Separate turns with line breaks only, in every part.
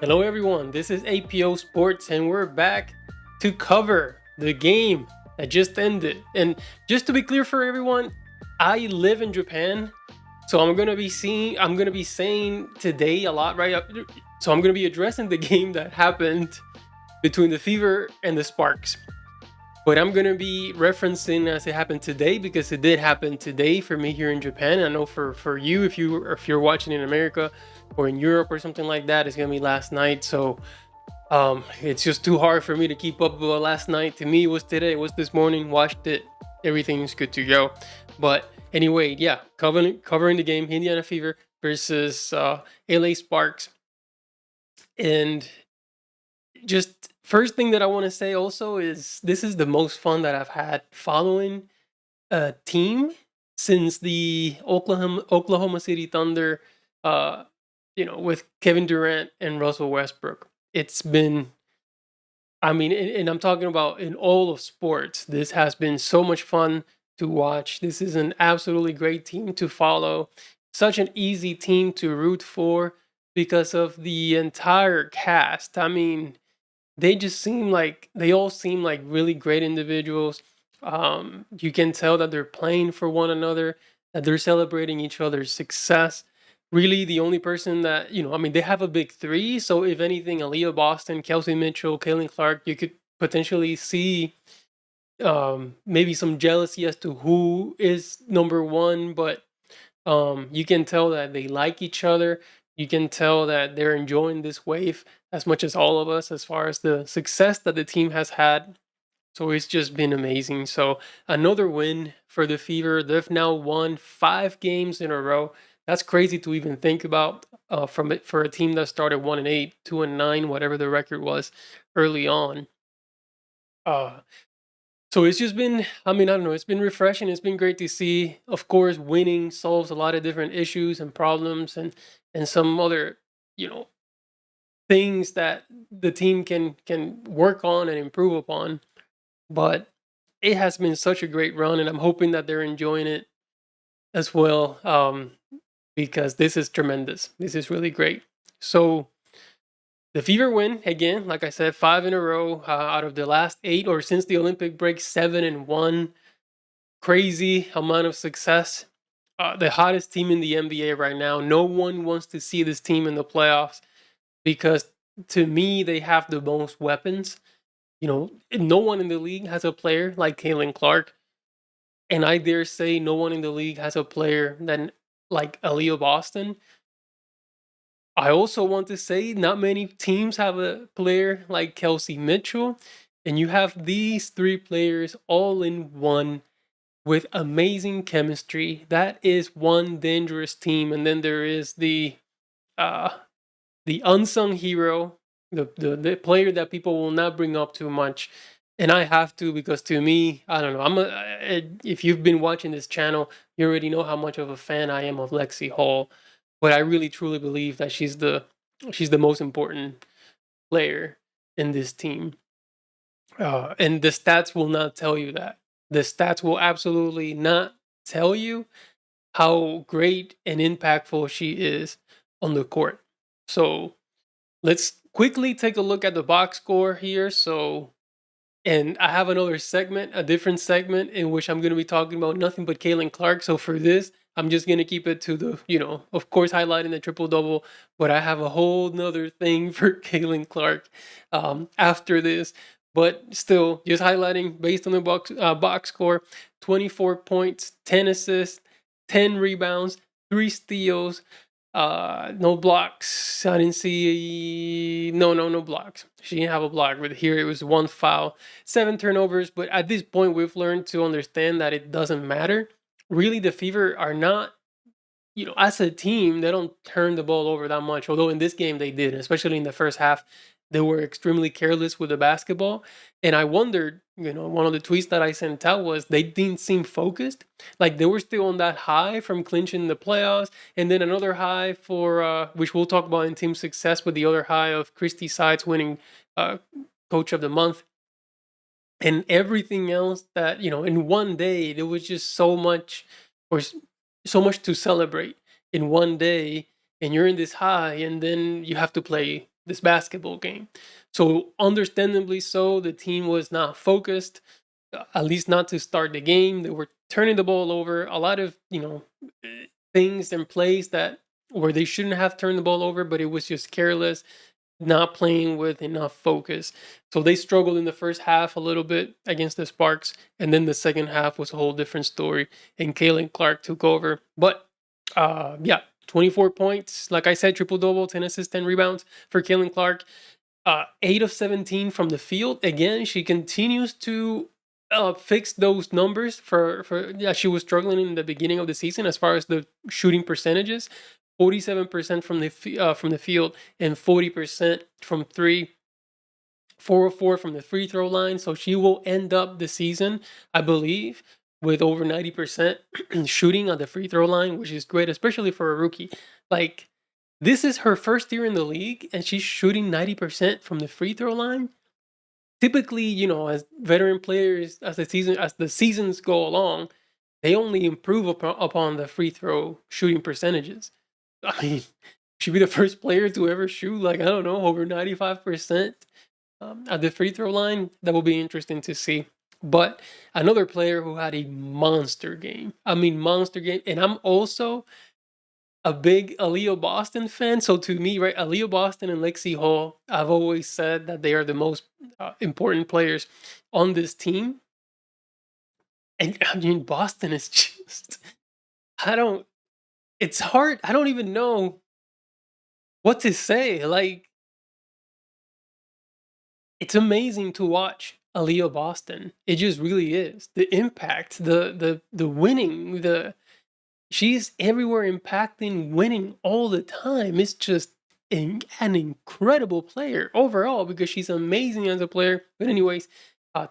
Hello, everyone. This is APO Sports, and we're back to cover the game that just ended. And just to be clear for everyone, I live in Japan, so I'm gonna be saying today a lot, right? So I'm gonna be addressing the game that happened between the Fever and the Sparks. But I'm gonna be referencing as it happened today because it did happen today for me here in Japan. I know for you, if you're watching in America or in Europe or something like that, it's gonna be last night. So it's just too hard for me to keep up with last night. To me, it was today, it was this morning. Watched it, everything's good to go. But anyway, yeah, covering the game, Indiana Fever versus LA Sparks, and just first thing that I want to say also is this is the most fun that I've had following a team since the Oklahoma City Thunder, uh, with Kevin Durant and Russell Westbrook. It's been, I mean, and I'm talking about in all of sports. This has been so much fun to watch. This is an absolutely great team to follow. Such an easy team to root for because of the entire cast. I mean, they all seem like really great individuals. You can tell that they're playing for one another, that they're celebrating each other's success. Really, the only person that I mean, they have a big three. So if anything, Aaliyah Boston, Kelsey Mitchell, Caitlin Clark, you could potentially see maybe some jealousy as to who is number one, but you can tell that they like each other. You can tell that they're enjoying this wave as much as all of us, as far as the success that the team has had. So it's just been amazing. So another win for the Fever. They've now won 5 games in a row. That's crazy to even think about from it for a team that started 1-8, 2-9, whatever the record was early on. Uh, so it's just been, I mean, I don't know, it's been refreshing. It's been great to see. Of course, winning solves a lot of different issues and problems and some other, you know, things that the team can work on and improve upon. But it has been such a great run, and I'm hoping that they're enjoying it as well, because this is tremendous. This is really great. So the Fever win again, like I said, 5 in a row out of the last 8, or since the Olympic break, 7-1. Crazy amount of success. The hottest team in the NBA right now. No one wants to see this team in the playoffs because, to me, they have the most weapons. No one in the league has a player like Caitlin Clark, and I dare say no one in the league has a player than like Aaliyah Boston. I also want to say not many teams have a player like Kelsey Mitchell, and you have these 3 players all in one with amazing chemistry. That is one dangerous team. And then there is uh the unsung hero, the player that people will not bring up too much. And I have to, because to me, I don't know. If you've been watching this channel, you already know how much of a fan I am of Lexi Hall. But I really truly believe that she's the most important player in this team. And the stats will not tell you that. The stats will absolutely not tell you how great and impactful she is on the court. So let's quickly take a look at the box score here. And I have another segment, a different segment, in which I'm going to be talking about nothing but Caitlin Clark. So for this, I'm just going to keep it to of course, highlighting the triple double. But I have a whole nother thing for Caitlin Clark after this. But still, just highlighting based on the box score: 24 points, 10 assists, 10 rebounds, 3 steals, no blocks. I didn't see no blocks. She didn't have a block, but here it was 1 foul, 7 turnovers. But at this point, we've learned to understand that it doesn't matter. Really, the Fever are not, as a team, they don't turn the ball over that much. Although in this game they did, especially in the first half, they were extremely careless with the basketball. And I wondered, one of the tweets that I sent out was they didn't seem focused. Like they were still on that high from clinching the playoffs. And then another high for, which we'll talk about in team success, with the other high of Christy Sides winning Coach of the Month. And everything else that, in one day, there was just so much, or so much to celebrate in one day. And you're in this high, and then you have to play this basketball game. So understandably so, the team was not focused, at least not to start the game. They were turning the ball over. A lot of, things in place that where they shouldn't have turned the ball over, but it was just careless, not playing with enough focus. So they struggled in the first half a little bit against the Sparks, and then the second half was a whole different story, and Kaylin Clark took over. But yeah, 24 points. Like I said, triple double, 10 assists, 10 rebounds for Kaylin Clark. 8 of 17 from the field. Again, she continues to fix those numbers for yeah, she was struggling in the beginning of the season as far as the shooting percentages. 47% from the field and 40% from three. 404 from the free throw line. So she will end up the season, I believe, with over 90% shooting on the free throw line, which is great, especially for a rookie. Like, this is her first year in the league, and she's shooting 90% from the free throw line. Typically, as veteran players, as the seasons go along, they only improve upon the free throw shooting percentages. I mean, she'd be the first player to ever shoot, like, I don't know, over 95% at the free throw line. That will be interesting to see. But another player who had a monster game. I mean, monster game. And I'm also a big Aaliyah Boston fan. So to me, right, Aaliyah Boston and Lexi Hall, I've always said that they are the most important players on this team. And I mean, Boston is just, I don't, it's hard. I don't even know what to say. Like, it's amazing to watch Aaliyah Boston. It just really is. The impact, the winning, she's everywhere impacting, winning all the time. It's just an incredible player overall because she's amazing as a player. But anyways,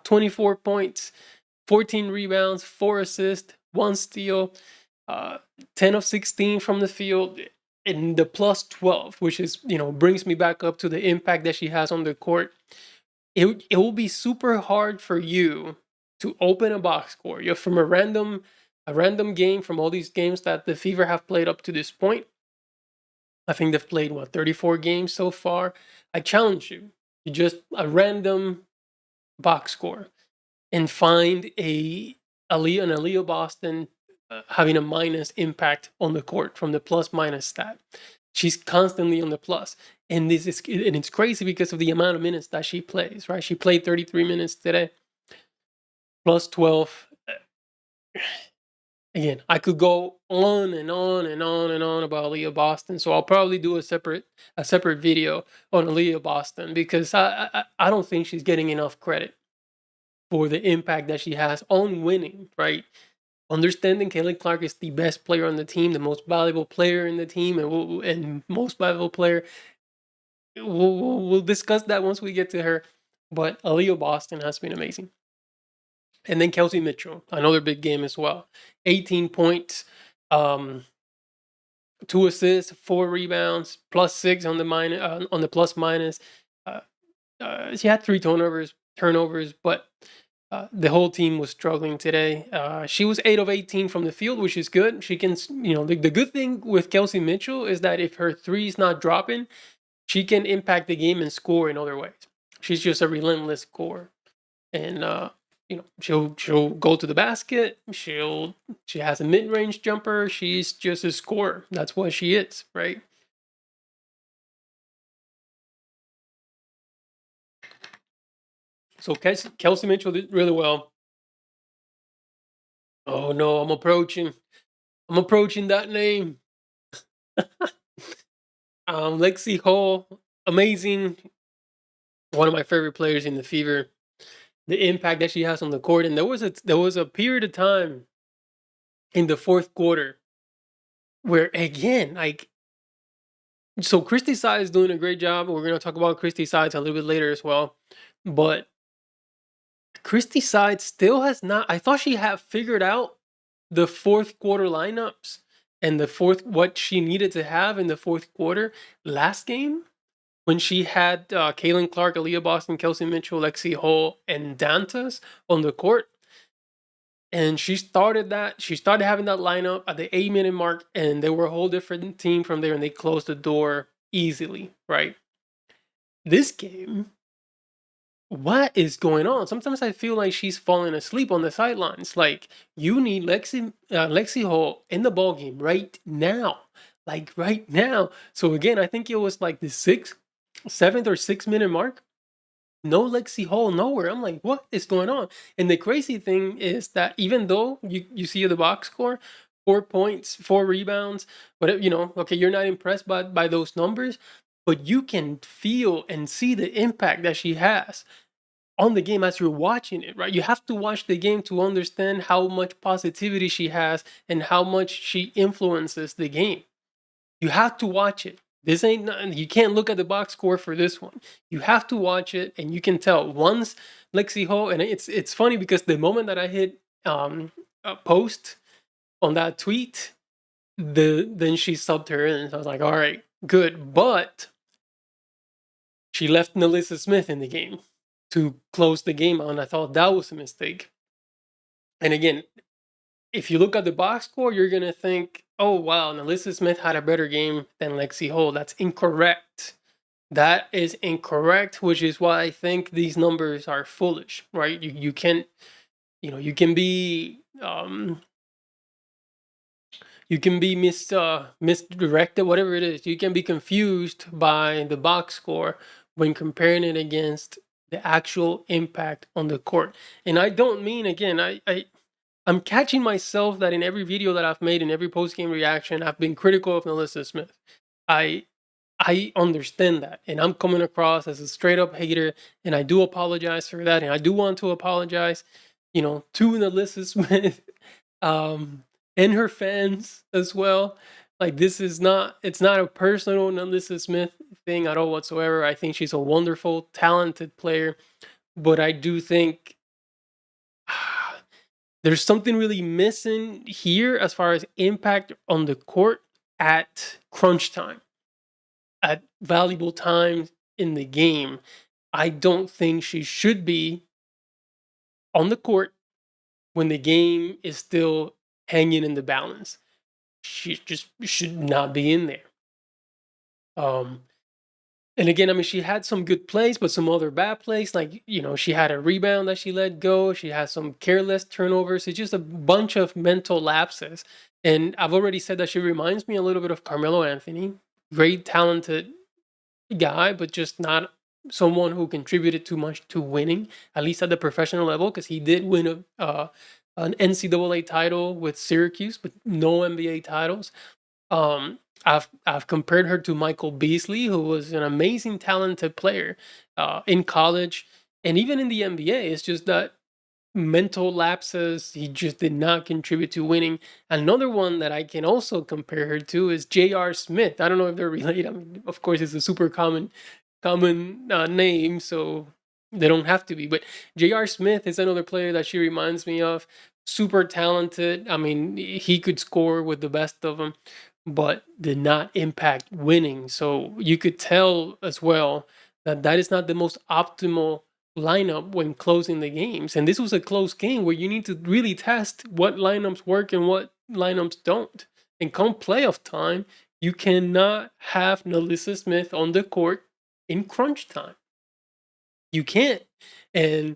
24 points, 14 rebounds, 4 assists, 1 steal, 10 of 16 from the field, and the plus 12, which is, brings me back up to the impact that she has on the court. It will be super hard for you to open a box score. You're from a random game from all these games that the Fever have played up to this point. I think they've played 34 games so far. I challenge you to just a random box score and find an Aaliyah Boston having a minus impact on the court from the plus minus stat. She's constantly on the plus. And it's crazy because of the amount of minutes that she plays, right? She played 33 minutes today, plus 12. Again, I could go on and on and on and on about Aaliyah Boston, so I'll probably do a separate video on Aaliyah Boston because I don't think she's getting enough credit for the impact that she has on winning, right? Understanding Kaylin Clark is the best player on the team, the most valuable player in the team, and most valuable player. We'll discuss that once we get to her. But Aaliyah Boston has been amazing. And then Kelsey Mitchell, another big game as well. 18 points, 2 assists, 4 rebounds, plus 6 on the plus minus. She had 3 turnovers, but the whole team was struggling today. She was 8 of 18 from the field, which is good. She can, the good thing with Kelsey Mitchell is that if her three's not dropping, she can impact the game and score in other ways. She's just a relentless scorer, and she'll go to the basket. She has a mid-range jumper. She's just a scorer. That's what she is, right? So Kelsey Mitchell did really well. Oh no, I'm approaching that name. Lexi Hall, amazing. One of my favorite players in the Fever. The impact that she has on the court, and there was a period of time in the fourth quarter where, again, like, so Christy Side is doing a great job. We're going to talk about Christy Sides a little bit later as well, but Christy Side still has not. I thought she had figured out the fourth quarter lineups and what she needed to have in the fourth quarter last game when she had Kaylin Clark, Aaliyah Boston, Kelsey Mitchell, Lexi Hall, and Dantas on the court. And she started having that lineup at the 8-minute mark, and they were a whole different team from there, and they closed the door easily, right? This game, what is going on? Sometimes I feel like she's falling asleep on the sidelines. Like, you need Lexi Hall in the ball game right now, like right now. So again, I think it was like the seventh or 6 minute mark. No Lexi Hall nowhere. I'm like, what is going on? And the crazy thing is that even though you see the box score, 4 points, 4 rebounds, but okay, you're not impressed by those numbers, but you can feel and see the impact that she has on the game as you're watching it, right? You have to watch the game to understand how much positivity she has and how much she influences the game. You have to watch it. This ain't nothing. You can't look at the box score for this one. You have to watch it, and you can tell once Lexi Ho. And it's funny because the moment that I hit a post on that tweet, then she subbed her in. So I was like, all right, good. But she left Nelissa Smith in the game to close the game out, and I thought that was a mistake. And again, if you look at the box score, you're gonna think, "Oh wow, Nelissa Smith had a better game than Lexi Hall." That's incorrect. That is incorrect, which is why I think these numbers are foolish, right? You can, you can be misdirected, whatever it is. You can be confused by the box score when comparing it against the actual impact on the court. And I don't mean, again, I'm catching myself that in every video that I've made, in every post game reaction, I've been critical of Melissa Smith. I I understand that, and I'm coming across as a straight up hater, and I do apologize for that, and I do want to apologize, to Melissa Smith, um, and her fans as well. Like, it's not a personal Melissa Smith thing at all whatsoever. I think she's a wonderful, talented player, but I do think there's something really missing here as far as impact on the court at crunch time, at valuable times in the game. I don't think she should be on the court when the game is still hanging in the balance. She just should not be in there. Um, and again, I mean, she had some good plays, but some other bad plays. Like, she had a rebound that she let go. She has some careless turnovers. It's just a bunch of mental lapses. And I've already said that she reminds me a little bit of Carmelo Anthony. Great, talented guy, but just not someone who contributed too much to winning, at least at the professional level, because he did win an NCAA title with Syracuse, but no NBA titles. I've compared her to Michael Beasley, who was an amazing, talented player in college and even in the NBA. It's just that mental lapses, he just did not contribute to winning. Another one that I can also compare her to is J.R. Smith. I don't know if they're related. I mean, of course, it's a super common name, so they don't have to be. But J.R. Smith is another player that she reminds me of. Super talented. I mean, he could score with the best of them, but did not impact winning. So you could tell as well that that is not the most optimal lineup when closing the games. And this was a close game where you need to really test what lineups work and what lineups don't. And come playoff time, you cannot have Nelissa Smith on the court in crunch time. You can't. And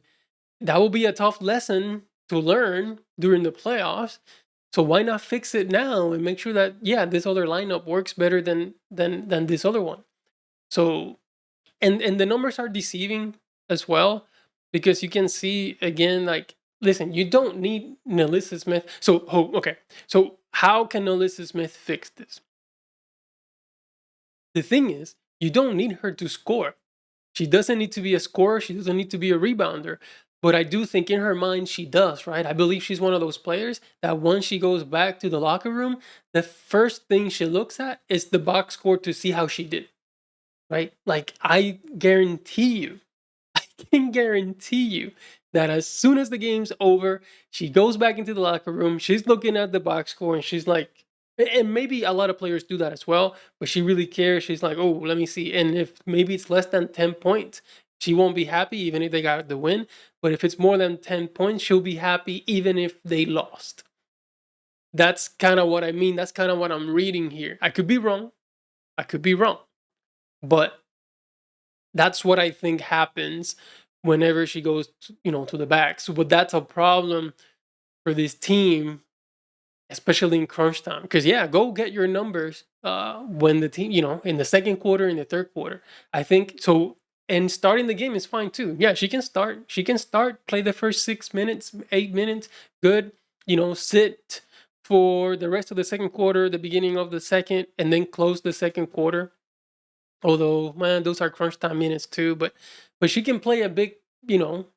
that will be a tough lesson to learn during the playoffs. So why not fix it now and make sure that, yeah, this other lineup works better than this other one. So and the numbers are deceiving as well, because you can see again, like, listen, you don't need Nelissa Smith. So okay. So how can Nelissa Smith fix this? The thing is, you don't need her to score. She doesn't need to be a scorer. She doesn't need to be a rebounder. But I do think in her mind she does, right? I believe she's one of those players that once she goes back to the locker room, the first thing she looks at is the box score to see how she did, right? Like, I guarantee you, I can guarantee you that as soon as the game's over, she goes back into the locker room, she's looking at the box score, and she's like, and maybe a lot of players do that as well, but she really cares. She's like, oh, let me see. And if maybe it's less than 10 points, she won't be happy even if they got the win. But if it's more than 10 points, she'll be happy even if they lost. That's kind of what I mean. That's kind of what I'm reading here. I could be wrong. I could be wrong. But That's what I think happens whenever she goes, to the back. So, but that's a problem for this team, especially in crunch time. Because yeah, go get your numbers when the team, in the second quarter, in the third quarter. I think so. And starting the game is fine too. Yeah, she can start. She can start, play the first 6 minutes, 8 minutes, good. Sit for the rest of the second quarter, the beginning of the second, and then close the second quarter. Although, man, those are crunch time minutes too. But she can play a big,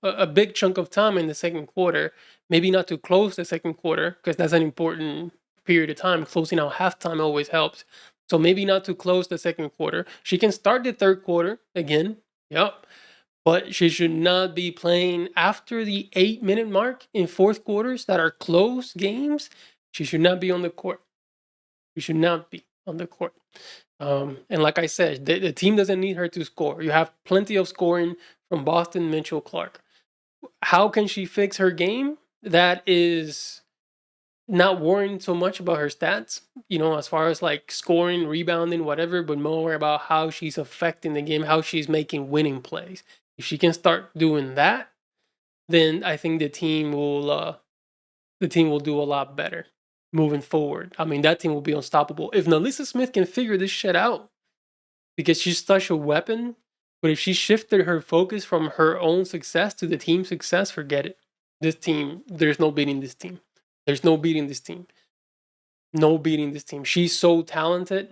a big chunk of time in the second quarter. Maybe not to close the second quarter because that's an important period of time. Closing out halftime always helps. So maybe not to close the second quarter. She can start the third quarter again. Yep. But she should not be playing after the 8 minute mark in fourth quarters that are close games. She should not be on the court. She should not be on the court. And like I said, the team doesn't need her to score. You have plenty of scoring from Boston, Mitchell, Clark. How can she fix her game? That is not worrying so much about her stats, as far as like scoring, rebounding, whatever, but more about how she's affecting the game, how she's making winning plays. If she can start doing that, then I think the team will do a lot better moving forward. I mean, that team will be unstoppable. If Nalisa Smith can figure this shit out, because she's such a weapon, but if she shifted her focus from her own success to the team's success, forget it. This team, there's no beating this team. There's no beating this team. No beating this team. She's so talented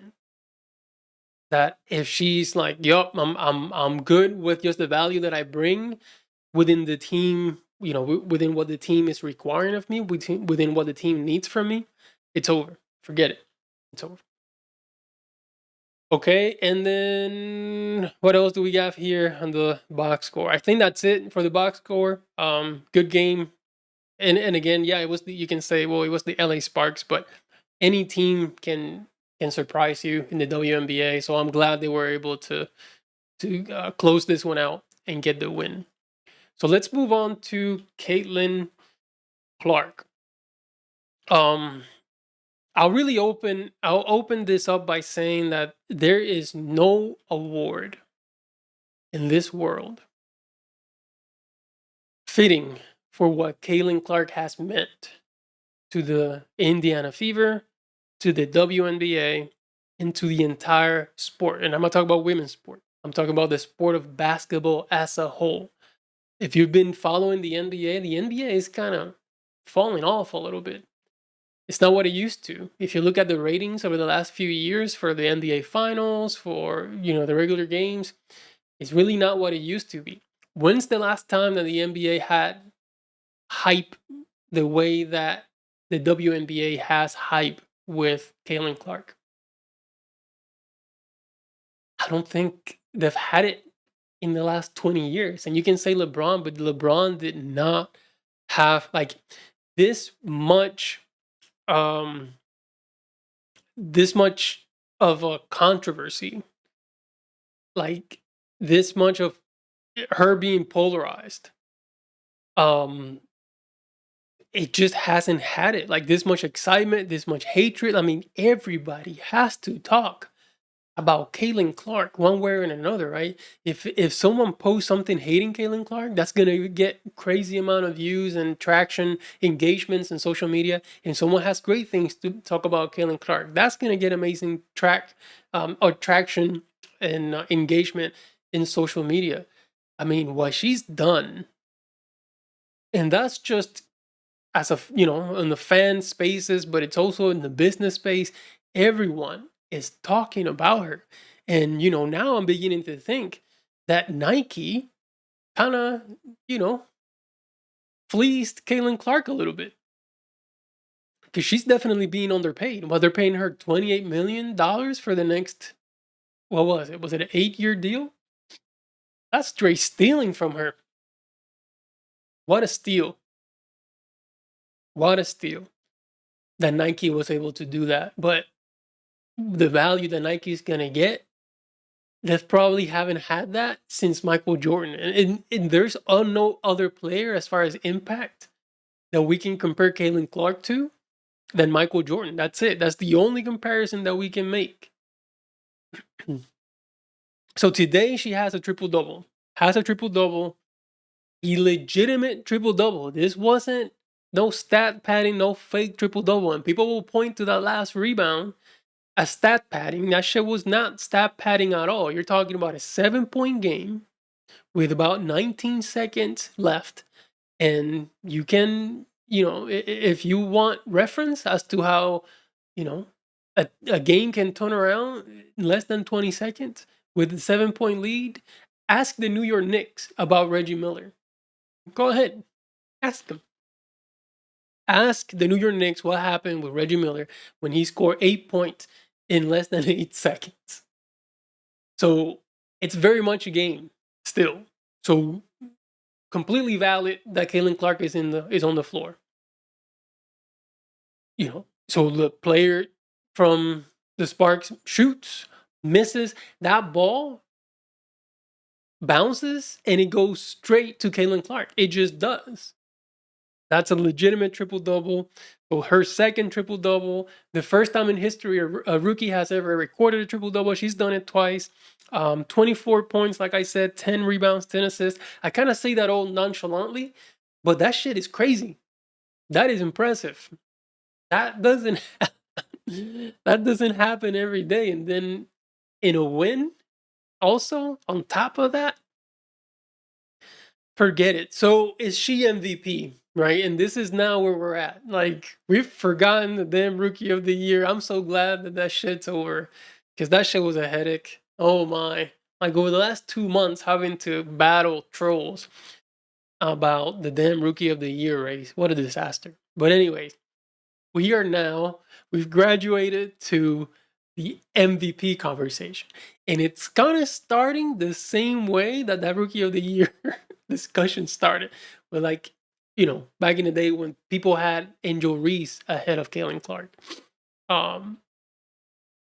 that if she's like, yup, I'm good with just the value that I bring within the team, within what the team is requiring of me, within what the team needs from me, it's over. Forget it. It's over. Okay, and then what else do we have here on the box score? I think that's it for the box score. Good game, and again, yeah, it was you can say, well, it was the LA Sparks, but any team can surprise you in the WNBA. So I'm glad they were able to close this one out and get the win. So let's move on to Caitlin Clark. Um, I'll open this up by saying that there is no award in this world fitting for what Caitlin Clark has meant to the Indiana Fever, to the WNBA, and to the entire sport. And I'm not talking about women's sport. I'm talking about the sport of basketball as a whole. If you've been following the NBA is kind of falling off a little bit. It's not what it used to. If you look at the ratings over the last few years for the NBA finals, for the regular games, it's really not what it used to be. When's the last time that the NBA had hype the way that the WNBA has hype with Caitlin Clark? I don't think they've had it in the last 20 years. And you can say LeBron, but LeBron did not have like this much um this much of a controversy, like this much of her being polarized. It just hasn't had it, like this much excitement, this much hatred. I mean, everybody has to talk about Caitlin Clark one way or another, right? If someone posts something hating Caitlin Clark, that's gonna get crazy amount of views and traction, engagements in social media. And someone has great things to talk about Caitlin Clark, that's gonna get amazing or traction and engagement in social media. I mean, what she's done, and that's just as a in the fan spaces, but it's also in the business space. Everyone is talking about her, and now I'm beginning to think that Nike kind of fleeced Caitlin Clark a little bit, because she's definitely being underpaid. Well, they're paying her $28 million for the next, what was it? Was it an 8-year deal? That's straight stealing from her. What a steal! What a steal that Nike was able to do that. But the value that Nike's gonna get, they probably haven't had that since Michael Jordan. And there's no other player as far as impact that we can compare Caitlin Clark to than Michael Jordan. That's it. That's the only comparison that we can make. So today she has a triple double. Has a triple double. A legitimate triple double. This wasn't no stat padding, no fake triple double. And people will point to that last rebound as stat padding. That shit was not stat padding at all. You're talking about a 7-point game with about 19 seconds left. And you can, if you want reference as to how, you know, a game can turn around in less than 20 seconds with a 7-point lead, ask the New York Knicks about Reggie Miller. Go ahead, ask them. Ask the New York Knicks what happened with Reggie Miller when he scored 8 points in less than 8 seconds. So it's very much a game still. So completely valid that Caitlin Clark is on the floor. So the player from the Sparks shoots, misses, that ball bounces, and it goes straight to Caitlin Clark. It just does. That's a legitimate triple double. So her second triple double, the first time in history a rookie has ever recorded a triple double. She's done it twice. 24 points, like I said, 10 rebounds, 10 assists. I kind of say that all nonchalantly, but that shit is crazy. That is impressive. That doesn't that doesn't happen every day. And then in a win, also on top of that, forget it. So is she MVP, right? And this is now where we're at. Like, we've forgotten the damn rookie of the year. I'm so glad that shit's over, because that shit was a headache. Oh my. Like, over the last 2 months, having to battle trolls about the damn rookie of the year race. What a disaster. But anyways, we've graduated to the MVP conversation. And it's kind of starting the same way that rookie of the year discussion started. With, like, back in the day when people had Angel Reese ahead of Caitlin Clark.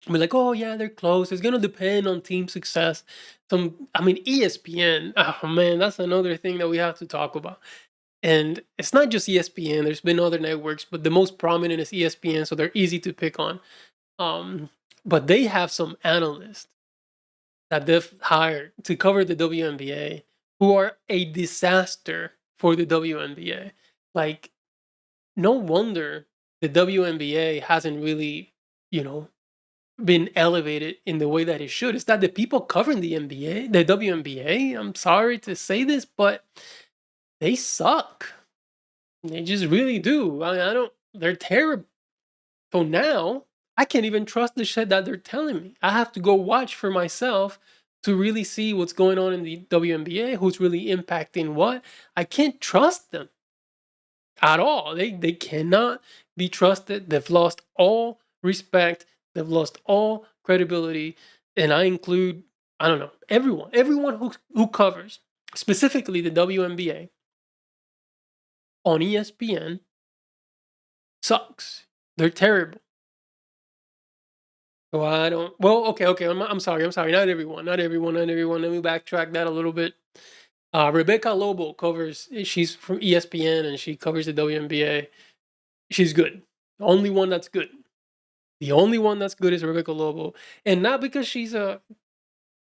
We're like, oh yeah, they're close. It's gonna depend on team success. ESPN, oh man, that's another thing that we have to talk about. And it's not just ESPN. There's been other networks, but the most prominent is ESPN, so they're easy to pick on. But they have some analysts that they've hired to cover the WNBA who are a disaster for the WNBA. Like, no wonder the WNBA hasn't really, been elevated in the way that it should. It's that the people covering the WNBA, I'm sorry to say this, but they suck. They just really do. They're terrible. So now I can't even trust the shit that they're telling me. I have to go watch for myself to really see what's going on in the WNBA, who's really impacting what. I can't trust them at all. They cannot be trusted. They've lost all respect. They've lost all credibility. And I include, I don't know, everyone who covers specifically the WNBA on ESPN sucks. They're terrible. So I don't. Well, okay. I'm sorry. Not everyone. Let me backtrack that a little bit. Rebecca Lobo covers. She's from ESPN and she covers the WNBA. She's good. The only one that's good. The only one that's good is Rebecca Lobo, and not because she's I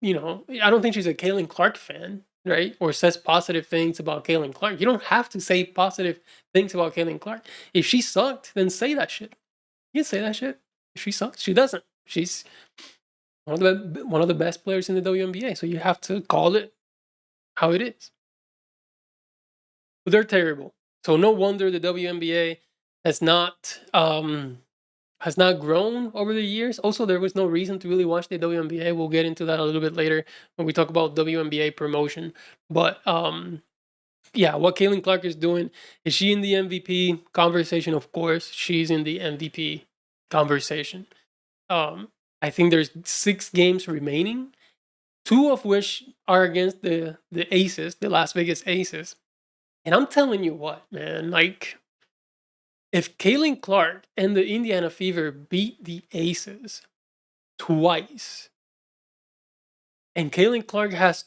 don't think she's a Caitlin Clark fan, right? Or says positive things about Caitlin Clark. You don't have to say positive things about Caitlin Clark. If she sucked, then say that shit. You can say that shit. If she sucks, she doesn't. She's one of the best players in the WNBA. So you have to call it how it is. But they're terrible. So no wonder the WNBA has not grown over the years. Also, there was no reason to really watch the WNBA. We'll get into that a little bit later when we talk about WNBA promotion. But yeah, what Caitlin Clark is doing, is she in the MVP conversation? Of course, she's in the MVP conversation. I think there's 6 games remaining, 2 of which are against the Aces, the Las Vegas Aces. And I'm telling you what, man, like, if Caitlin Clark and the Indiana Fever beat the Aces twice, and Caitlin Clark has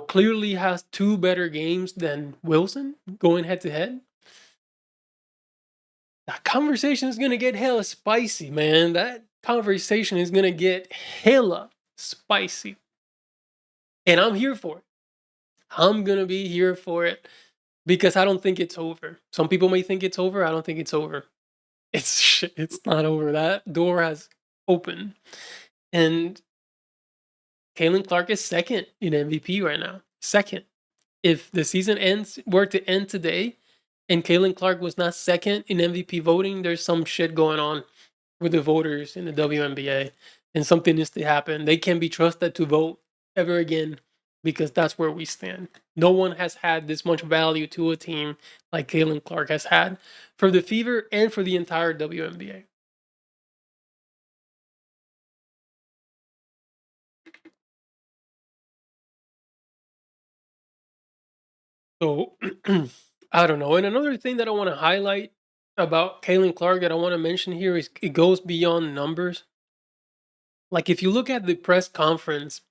clearly has 2 better games than Wilson going head to head, that conversation is going to get hella spicy, man. That conversation is going to get hella spicy. And I'm here for it. I'm going to be here for it because I don't think it's over. Some people may think it's over. I don't think it's over. It's not over. That door has opened. And Caitlin Clark is second in MVP right now. Second. If the season were to end today and Caitlin Clark was not second in MVP voting, there's some shit going on with the voters in the WNBA, and something needs to happen. They can't be trusted to vote ever again because that's where we stand. No one has had this much value to a team like Caitlin Clark has had for the Fever and for the entire WNBA. So I don't know. And another thing that I want to highlight about Caitlin Clark that I want to mention here is it goes beyond numbers. Like if you look at the press conference,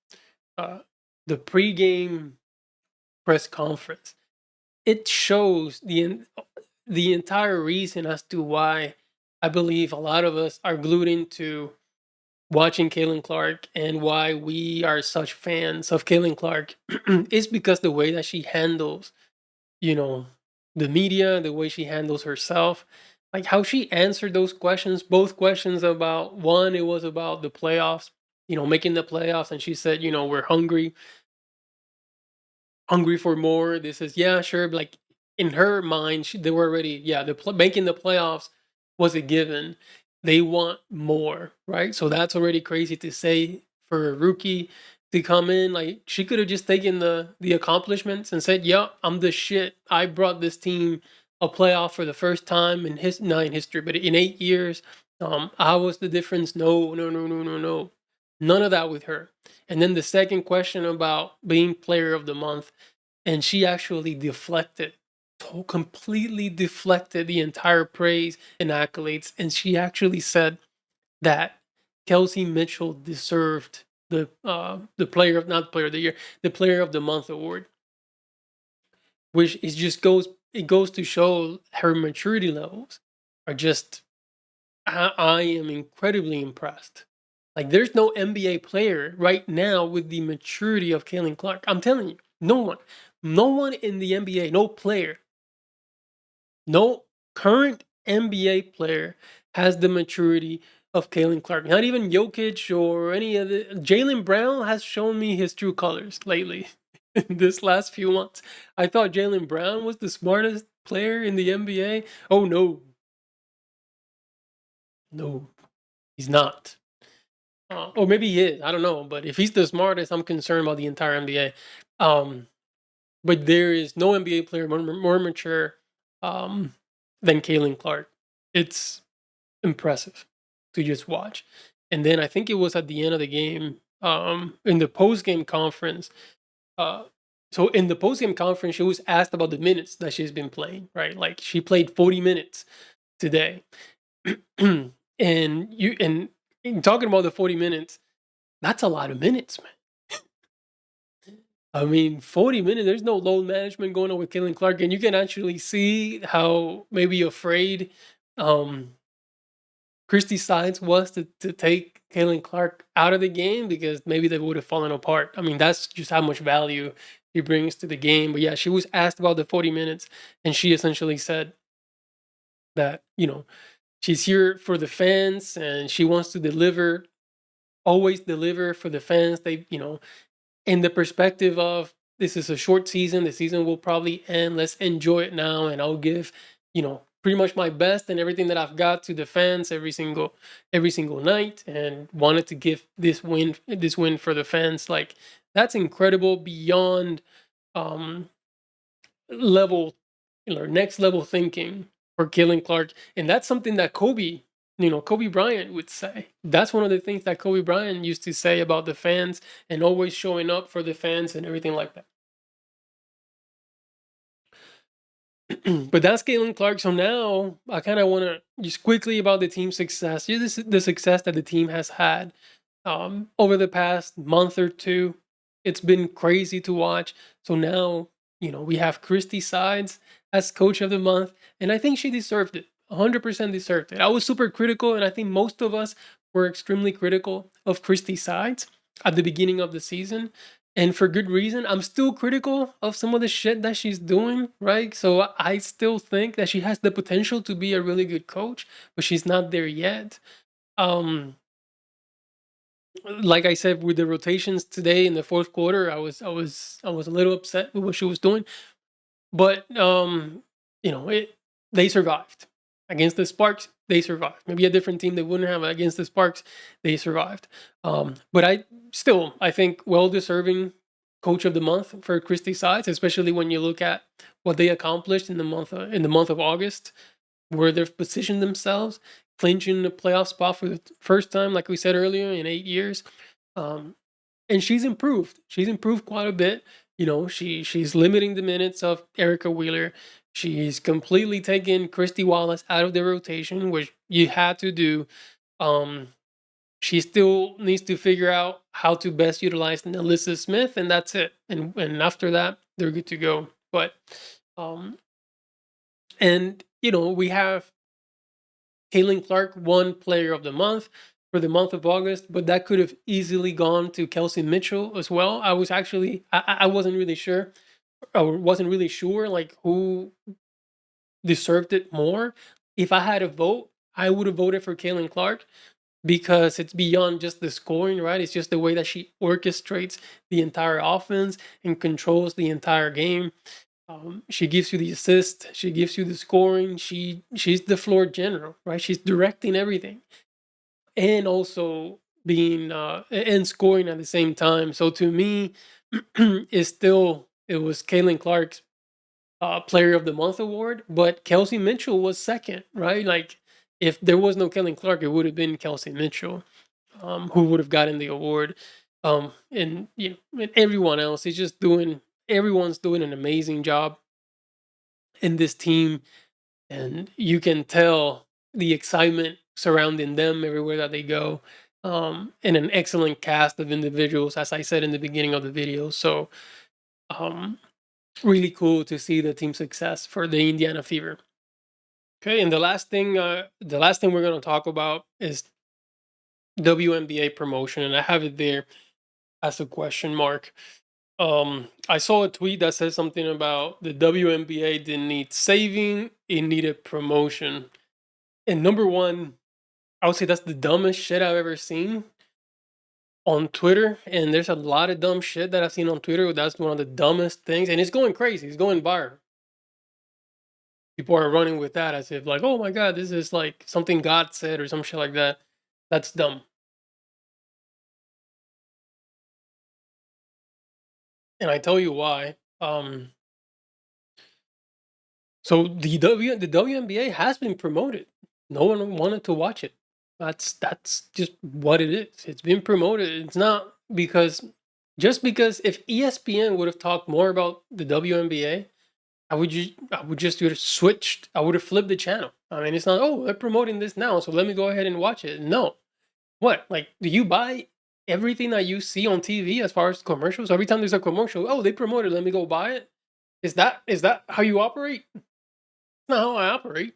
uh, the pregame press conference, it shows the entire reason as to why I believe a lot of us are glued into watching Caitlin Clark and why we are such fans of Caitlin Clark is because the way that she handles, you know, the media, the way she handles herself, like how she answered those questions, both questions about one, it was about the playoffs, making the playoffs, and she said, we're hungry for more. This is yeah, sure. But like in her mind, they were already making the playoffs was a given. They want more, right? So that's already crazy to say for a rookie to come in. Like she could have just taken the accomplishments and said, "Yeah, I'm the shit. I brought this team a playoff for the first time in not in history, but in 8 years. I was the difference." No, no, no, no, no, no. None of that with her. And then the second question about being player of the month, and she actually completely deflected the entire praise and accolades. And she actually said that Kelsey Mitchell deserved the player of not player of the year, the player of the month award, which is just goes to show her maturity levels are just I am incredibly impressed. Like, there's no NBA player right now with the maturity of Caitlin Clark. I'm telling you, no one in the NBA, no player, no current NBA player has the maturity of Caitlin Clark. Not even Jokic or any of the. Jalen Brown has shown me his true colors lately. This last few months, I thought Jalen Brown was the smartest player in the NBA. Oh no, no, he's not. Or maybe he is. I don't know. But if he's the smartest, I'm concerned about the entire NBA. Um, but there is no NBA player more mature um, than Caitlin Clark. It's impressive to just watch. And then I think it was at the end of the game in the post game conference. Uh, so in the post game conference, she was asked about the minutes that she's been playing. Right, like she played 40 minutes today, and talking about the 40 minutes, that's a lot of minutes, man. I mean, 40 minutes, there's no load management going on with Caitlin Clark, and you can actually see how maybe afraid um, Christy Sides was to take Caitlin Clark out of the game because maybe they would have fallen apart. I mean, that's just how much value he brings to the game. But yeah, she was asked about the 40 minutes, and she essentially said that, she's here for the fans and she wants to deliver, always deliver for the fans. In the perspective of this is a short season, the season will probably end. Let's enjoy it now, and I'll give, pretty much my best and everything that I've got to the fans every single night, and wanted to give this win for the fans. Like that's incredible beyond um level, next level thinking for Caitlin Clark, and that's something that Kobe Bryant would say. That's one of the things that Kobe Bryant used to say about the fans and always showing up for the fans and everything like that. But that's Caitlin Clark. So now I kind of want to just quickly about the team's success. The success that the team has had over the past month or two. It's been crazy to watch. So now, we have Christy Sides as coach of the month, and I think she deserved it. 100% deserved it. I was super critical, and I think most of us were extremely critical of Christy Sides. at the beginning of the season, and for good reason. I'm still critical of some of the shit that she's doing, right? So I still think that she has the potential to be a really good coach, but she's not there yet. Um, like I said, with the rotations today in the fourth quarter, I was a little upset with what she was doing, but they survived against the Sparks. They survived. Maybe a different team they wouldn't have against the Sparks. They survived. But I think well deserving coach of the month for Christy Sides, especially when you look at what they accomplished in the month of August, where they've positioned themselves, clinching the playoff spot for the first time, like we said earlier, in 8 years. Um, and she's improved. She's improved quite a bit. She's limiting the minutes of Erica Wheeler. She's completely taken Christy Wallace out of the rotation, which you had to do. Um, she still needs to figure out how to best utilize Alyssa Smith, and that's it. And after that, they're good to go. But we have Caitlin Clark won Player of the Month for the month of August, but that could have easily gone to Kelsey Mitchell as well. I wasn't really sure, or wasn't really sure like who deserved it more. If I had a vote, I would have voted for Caitlin Clark because it's beyond just the scoring, right? It's just the way that she orchestrates the entire offense and controls the entire game. She gives you the assist. She gives you the scoring. She's the floor general, right? She's directing everything, and also being and scoring at the same time. So to me, it was Caitlin Clark's Player of the Month award, but Kelsey Mitchell was second, right? Like if there was no Caitlin Clark, it would have been Kelsey Mitchell, who would have gotten the award. And everyone else is just doing. Everyone's doing an amazing job in this team, and you can tell the excitement surrounding them everywhere that they go. And an excellent cast of individuals, as I said in the beginning of the video. So, really cool to see the team success for the Indiana Fever. Okay, and the last thing we're going to talk about is WNBA promotion, and I have it there as a question mark. I saw a tweet that said something about the WNBA didn't need saving; it needed promotion. And number one, I would say that's the dumbest shit I've ever seen on Twitter. And there's a lot of dumb shit that I've seen on Twitter. That's one of the dumbest things, and it's going crazy. It's going viral. People are running with that as if like, oh my god, this is like something God said or some shit like that. That's dumb. And I tell you why. So the WNBA has been promoted. No one wanted to watch it. That's just what it is. It's been promoted. It's not because just because if ESPN would have talked more about the WNBA, I would just would have switched. I would have flipped the channel. I mean, it's not. Oh, they're promoting this now, so let me go ahead and watch it. No, what? Like, do you buy everything that you see on TV as far as commercials? Every time there's a commercial, oh, they promoted. Let me go buy it. Is that how you operate? Not how I operate.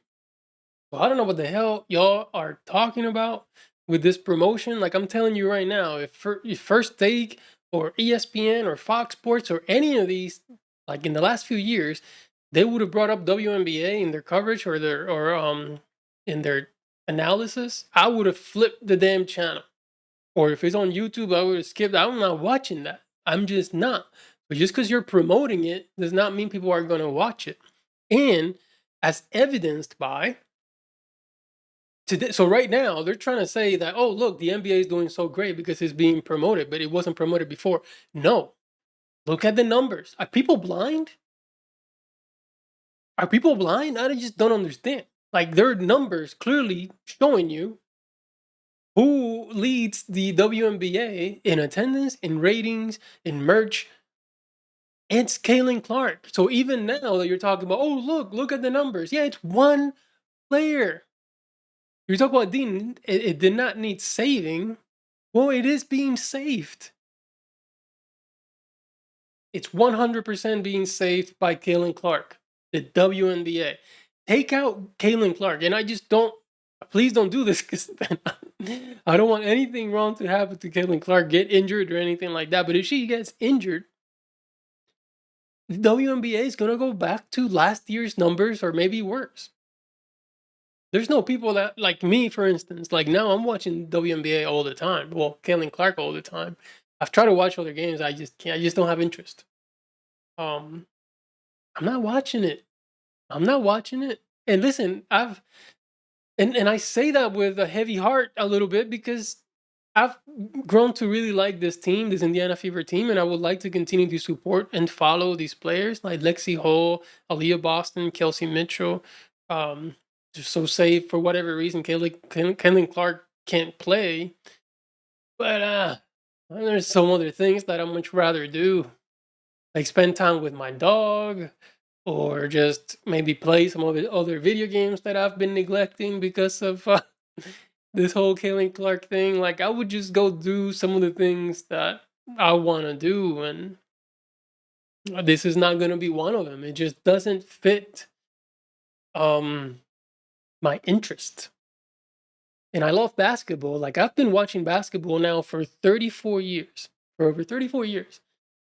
Well, I don't know what the hell y'all are talking about with this promotion. Like I'm telling you right now, if First Take or ESPN or Fox Sports or any of these, like in the last few years, they would have brought up WNBA in their coverage or in their analysis, I would have flipped the damn channel. Or if it's on YouTube, I would have skipped. I'm not watching that. I'm just not. But just because you're promoting it does not mean people are going to watch it. And as evidenced by today, so right now they're trying to say that, oh, look, the NBA is doing so great because it's being promoted, but it wasn't promoted before. No. Look at the numbers. Are people blind? Are people blind? I just don't understand. Like, there are numbers clearly showing you who leads the WNBA in attendance, in ratings, in merch. It's Caitlin Clark. So even now that you're talking about, oh, look at the numbers. Yeah, it's one player. You're talking about it did not need saving. Well, it is being saved. It's 100% being saved by Caitlin Clark, the WNBA. Take out Caitlin Clark, and I just don't. Please don't do this, because I don't want anything wrong to happen to Caitlin Clark, get injured or anything like that. But if she gets injured, the WNBA is gonna go back to last year's numbers or maybe worse. There's no people that, like me, for instance, like now I'm watching WNBA all the time. Well, Caitlin Clark all the time. I've tried to watch other games. I just can't. I just don't have interest. Um, I'm not watching it. I'm not watching it. And listen, and I say that with a heavy heart a little bit, because I've grown to really like this team, this Indiana Fever team, and I would like to continue to support and follow these players like Lexi Hall, Aaliyah Boston, Kelsey Mitchell. Um, just so say for whatever reason, Caitlin Clark can't play, but there's some other things that I much rather do, like spend time with my dog, or just maybe play some of the other video games that I've been neglecting because of this whole Caitlin Clark thing. Like, I would just go do some of the things that I want to do, and this is not going to be one of them. It just doesn't fit um my interest. And I love basketball. Like, I've been watching basketball now for 34 years. For over 34 years.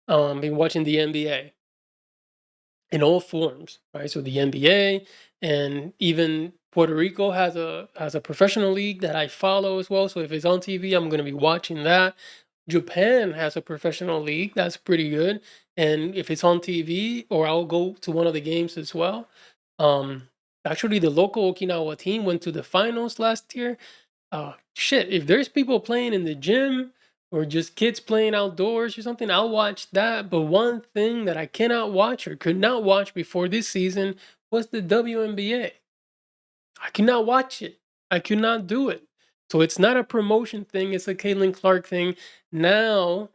Been watching the NBA in all forms, right? So the NBA, and even Puerto Rico has a professional league that I follow as well. So if it's on TV, I'm going to be watching that. Japan has a professional league that's pretty good, and if it's on TV, or I'll go to one of the games as well. Um, Actually, the local Okinawa team went to the finals last year. Shit, if there's people playing in the gym or just kids playing outdoors or something, I'll watch that. But one thing that I cannot watch or could not watch before this season was the WNBA. I cannot watch it. I could not do it. So it's not a promotion thing, it's a Caitlin Clark thing. Now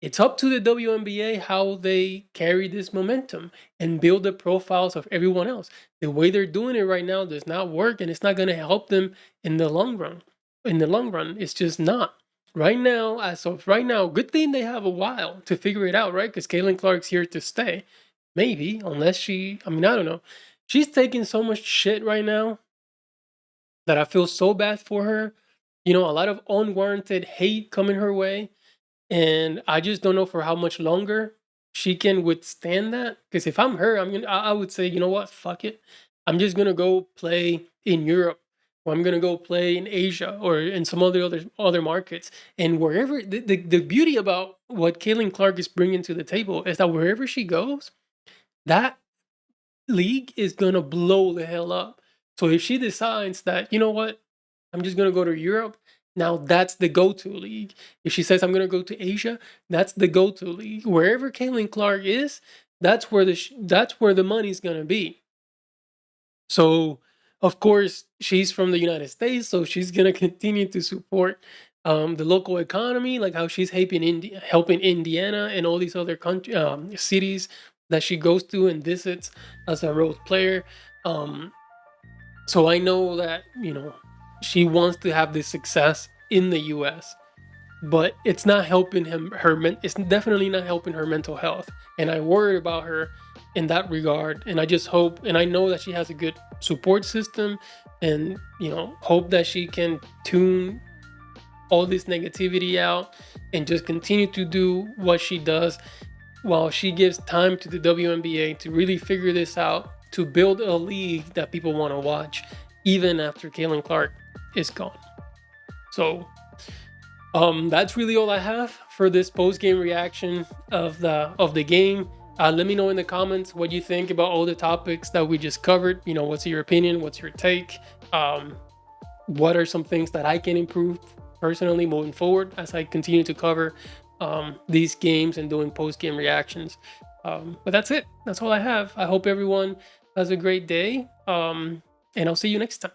it's up to the WNBA how they carry this momentum and build the profiles of everyone else. The way they're doing it right now does not work, and it's not going to help them in the long run. In the long run, it's just not. Right now, as of right now, good thing they have a while to figure it out, right? Because Caitlin Clark's here to stay. Maybe, unless I mean, I don't know. She's taking so much shit right now that I feel so bad for her. A lot of unwarranted hate coming her way. And I just don't know for how much longer she can withstand that. Because if I'm her, I would say, you know what, fuck it. I'm just gonna go play in Europe, or I'm gonna go play in Asia, or in some other markets. And wherever the beauty about what Caitlin Clark is bringing to the table is that wherever she goes, that league is gonna blow the hell up. So if she decides that, you know what, I'm just gonna go to Europe, now that's the go-to league. If she says I'm gonna go to Asia, that's the go-to league. Wherever Caitlin Clark is, that's where that's where the money's gonna be. So, of course, she's from the United States, so she's gonna continue to support the local economy, like how she's helping Indiana and all these other cities that she goes to and visits as a role player. Um, so I know that she wants to have this success in the U.S., but it's not helping it's definitely not helping her mental health, and I worry about her in that regard. And I just hope, and I know that she has a good support system, and hope that she can tune all this negativity out and just continue to do what she does, while she gives time to the WNBA to really figure this out, to build a league that people want to watch even after Caitlin Clark is gone. So that's really all I have for this post-game reaction of the game. Let me know in the comments what you think about all the topics that we just covered. What's your opinion? What's your take? What are some things that I can improve personally moving forward as I continue to cover these games and doing post-game reactions? But that's it. That's all I have. I hope everyone has a great day. And I'll see you next time.